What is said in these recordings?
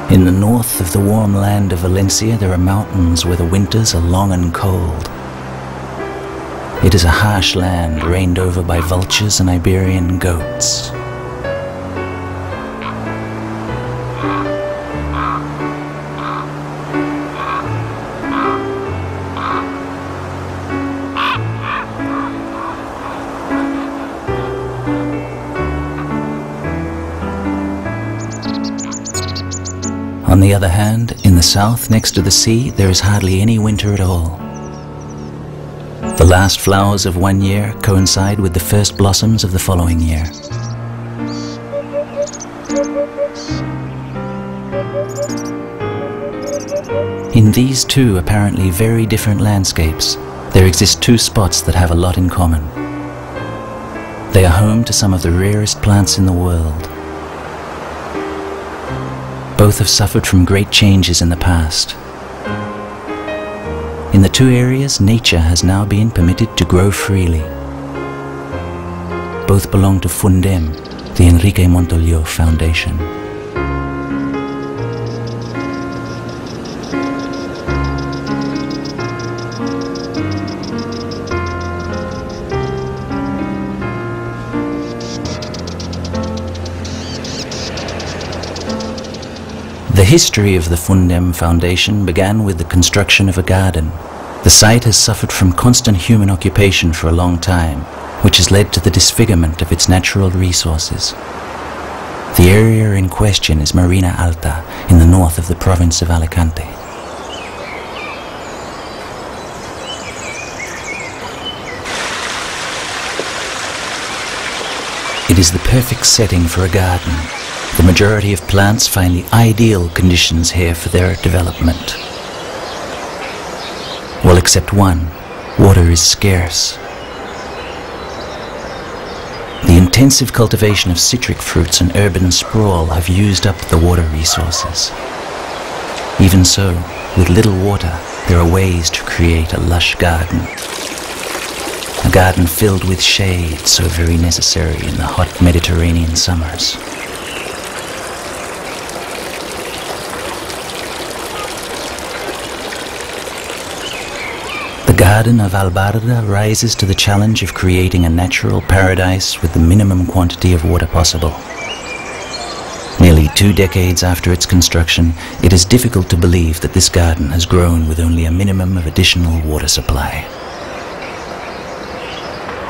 In the north of the warm land of Valencia, there are mountains where the winters are long and cold. It is a harsh land reigned over by vultures and Iberian goats. On the other hand, in the south, next to the sea, there is hardly any winter at all. The last flowers of one year coincide with the first blossoms of the following year. In these two apparently very different landscapes, there exist two spots that have a lot in common. They are home to some of the rarest plants in the world. Both have suffered from great changes in the past. In the two areas, nature has now been permitted to grow freely. Both belong to Fundem, the Enrique Montoliu Foundation. The history of the Fundem Foundation began with the construction of a garden. The site has suffered from constant human occupation for a long time, which has led to the disfigurement of its natural resources. The area in question is Marina Alta, in the north of the province of Alicante. It is the perfect setting for a garden. The majority of plants find the ideal conditions here for their development. Well, except one. Water is scarce. The intensive cultivation of citric fruits and urban sprawl have used up the water resources. Even so, with little water, there are ways to create a lush garden. A garden filled with shade, so very necessary in the hot Mediterranean summers. The Garden of Albarda rises to the challenge of creating a natural paradise with the minimum quantity of water possible. Nearly 2 decades after its construction, it is difficult to believe that this garden has grown with only a minimum of additional water supply.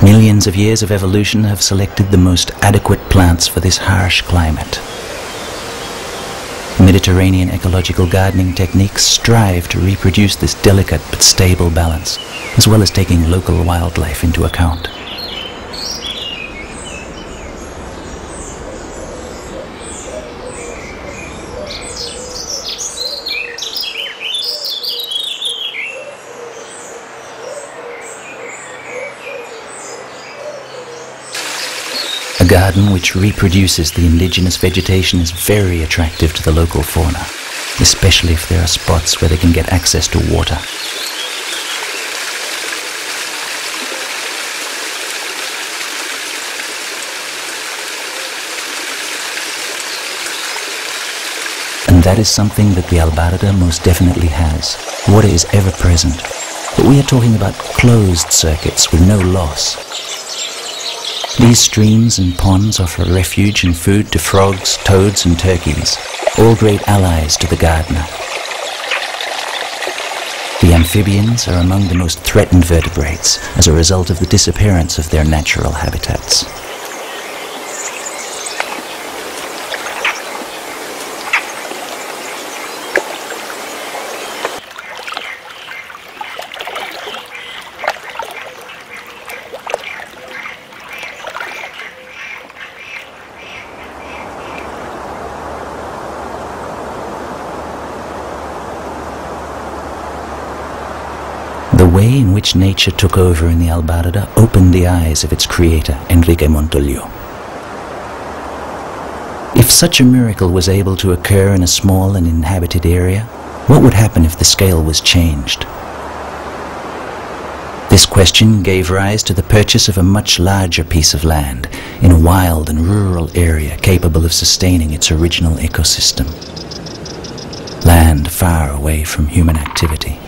Millions of years of evolution have selected the most adequate plants for this harsh climate. Mediterranean ecological gardening techniques strive to reproduce this delicate but stable balance, as well as taking local wildlife into account. A garden which reproduces the indigenous vegetation is very attractive to the local fauna, especially if there are spots where they can get access to water. And that is something that the Albarda most definitely has. Water is ever present, but we are talking about closed circuits with no loss. These streams and ponds offer refuge and food to frogs, toads and turkeys, all great allies to the gardener. The amphibians are among the most threatened vertebrates as a result of the disappearance of their natural habitats. The way in which nature took over in the Albarda opened the eyes of its creator, Enrique Montoliu. If such a miracle was able to occur in a small and inhabited area, what would happen if the scale was changed? This question gave rise to the purchase of a much larger piece of land in a wild and rural area capable of sustaining its original ecosystem. land far away from human activity.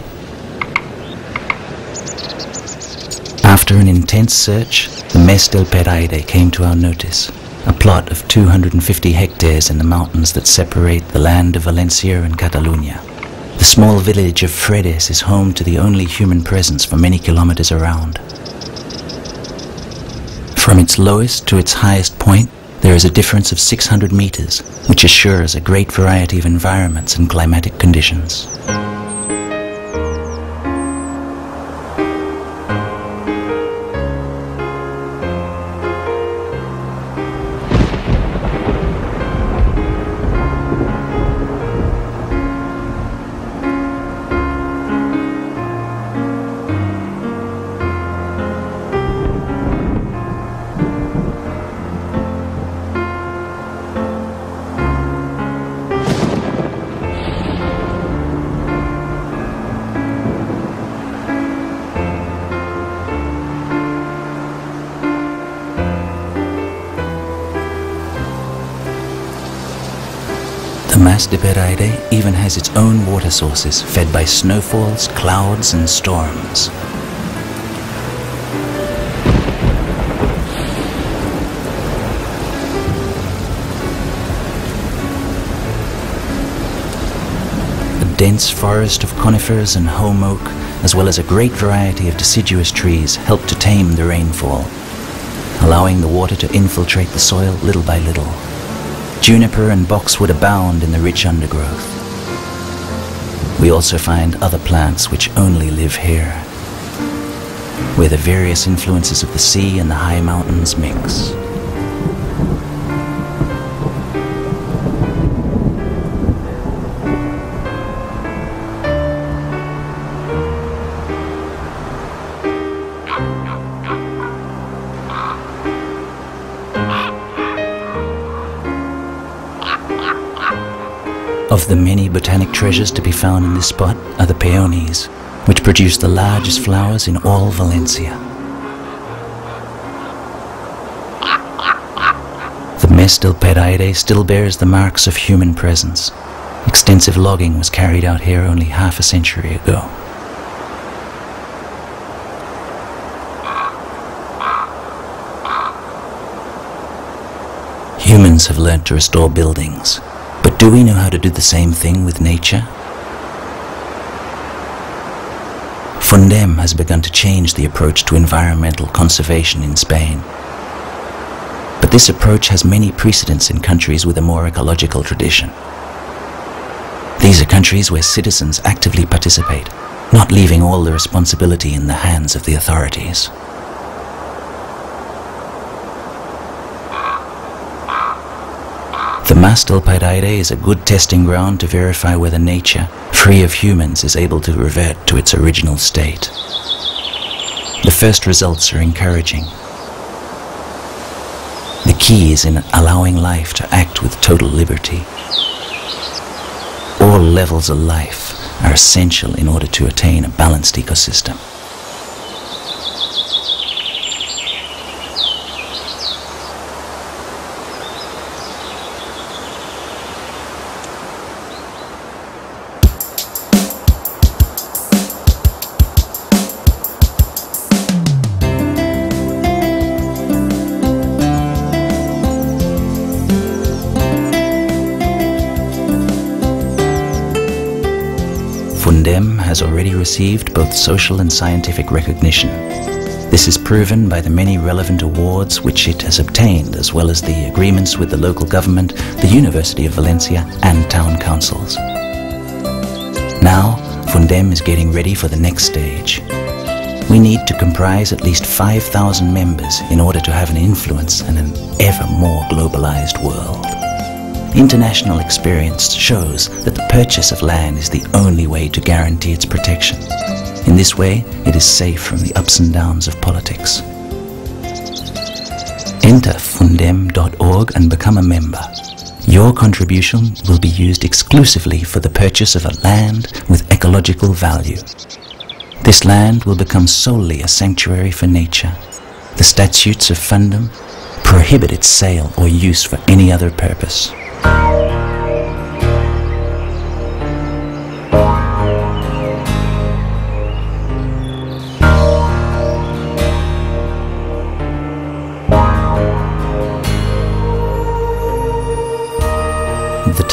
After an intense search, the Mes del Peraire came to our notice, a plot of 250 hectares in the mountains that separate the land of Valencia and Catalonia. The small village of Fredes is home to the only human presence for many kilometers around. From its lowest to its highest point, there is a difference of 600 meters, which assures a great variety of environments and climatic conditions. The Mas de Peraire even has its own water sources fed by snowfalls, clouds and storms. A dense forest of conifers and holm oak, as well as a great variety of deciduous trees, help to tame the rainfall, allowing the water to infiltrate the soil little by little. Juniper and boxwood abound in the rich undergrowth. We also find other plants which only live here, where the various influences of the sea and the high mountains mix. Of the many botanic treasures to be found in this spot are the peonies, which produce the largest flowers in all Valencia. The Mes del Peraire still bears the marks of human presence. Extensive logging was carried out here only half a century ago. Humans have learned to restore buildings. But do we know how to do the same thing with nature? Fundem has begun to change the approach to environmental conservation in Spain. But this approach has many precedents in countries with a more ecological tradition. These are countries where citizens actively participate, not leaving all the responsibility in the hands of the authorities. The Mas del Peraire is a good testing ground to verify whether nature, free of humans, is able to revert to its original state. The first results are encouraging. The key is in allowing life to act with total liberty. All levels of life are essential in order to attain a balanced ecosystem. Fundem has already received both social and scientific recognition. This is proven by the many relevant awards which it has obtained, as well as the agreements with the local government, the University of Valencia and town councils. Now, Fundem is getting ready for the next stage. We need to comprise at least 5,000 members in order to have an influence in an ever more globalized world. International experience shows that the purchase of land is the only way to guarantee its protection. In this way, it is safe from the ups and downs of politics. Enter fundem.org and become a member. Your contribution will be used exclusively for the purchase of a land with ecological value. This land will become solely a sanctuary for nature. The statutes of Fundem prohibit its sale or use for any other purpose.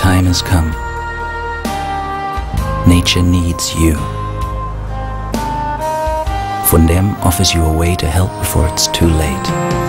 time has come. Nature needs you. Fundem offers you a way to help before it's too late.